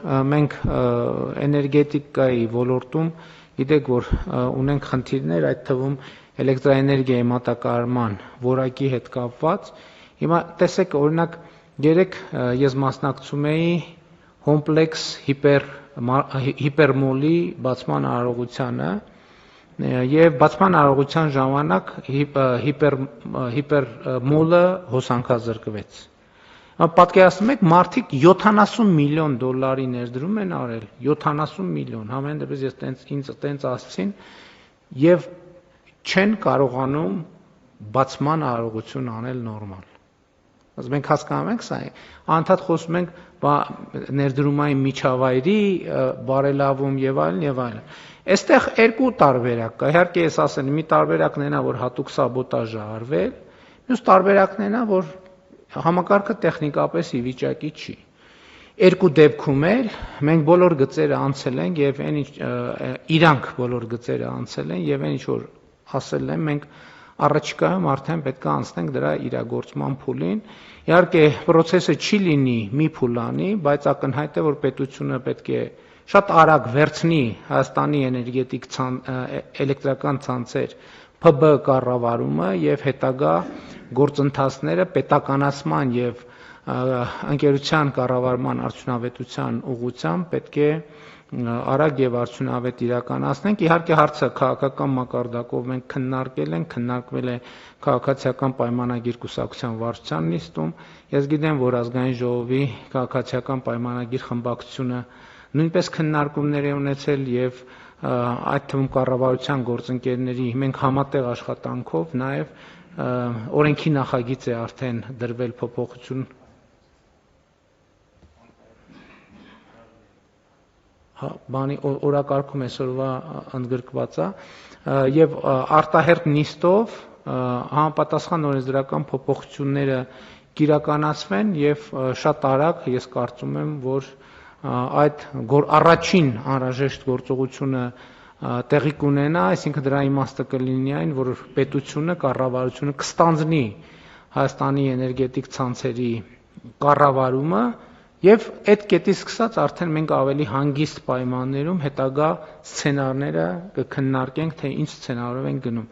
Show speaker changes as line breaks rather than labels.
մենք էներգետիկայի ոլորտում գիտեք, որ ունենք խնդիրներ, այդ թվում էլեկտրաէներգիայի մատակարարման որակի հետ կապված։ Հիմա տեսեք, օրինակ, երեք ես մասնակցում էի կոմպլեքս հիպերմոլի բացման արարողությանը եւ բացման արարողության ժամանակ հիպերմոլը հոսանքազրկվեց։ Պատկերացնում եք, մարդիկ 70 միլիոն դոլարի ներդրում են արել, 70 միլիոն, համեն դեպս ինձ տենց ասցին եւ չեն կարողանում բացման արարողություն անել նորմալ։ אז մենք հասկանում ենք սա, անդադ խոսում ենք ներդրումային միջավայրի բարելավում եւ այլն։ Այստեղ երկու տարբերակ կա։ Իհարկե ես ասեմ, մի տարբերակն է նա, որ հատուկ սաբոտաժ է արվել, մյուս տարբերակն է նա, որ համակարգը տեխնիկապես ի վիճակի չի։ Երկու դեպքում էլ մենք բոլոր գծերը անցել ենք եւ իրանք բոլոր գծերը անցել են եւ այն ինչ որ ասել եմ, մենք առաջիկայում արդեն պետք է անցնենք դրա իրագործման փուլին։ Իհարկե process-ը չի լինի մի փուլանի, բայց ակնհայտ է, որ պետությունը պետք է շատ արագ վերցնի Հայաստանի էներգետիկ էլեկտրական ցանցեր ՓԲ կառավարումը եւ հետագա գործընթացները պետականացման եւ ընկերության կառավարման արդյունավետության ուղղությամբ պետք է արագ եւ արդյունավետ իրականացնենք։ Իհարկե հարցը քաղաքական մակարդակով մենք քննարկվել է քաղաքացիական պայմանագիր կուսակցության վարչության նիստում։ Ես գիտեմ, որ ազգային ժողովի քաղաքացիական պայմանագիր խմբակցությունը նույնպես քննարկումներ է ունեցել եւ այդ թվում կառավարության գործընկերների մենք համատեղ աշխատանքով նաեւ օրենքի նախագիծ է արդեն դրվել փոփոխություն բանի օրակարգում այսօրվա ընդգրկված է եւ արտահերթ նիստով համապատասխան օրենսդրական փոփոխությունները կիրականացվեն եւ շատ արագ ես կարծում եմ, որ այդ առաջին անհրաժեշտ գործողությունը տեղի կունենա, այսինքն դրա իմաստը կլինի այն, որ պետությունը, կառավարությունը կստանձնի Հայաստանի էներգետիկ ցանցերի կառավարումը եւ այդ կետից սկսած արդեն մենք ավելի հանգիստ պայմաններում հետագա սցենարները կքննարկենք, թե ինչ սցենարով են գնում։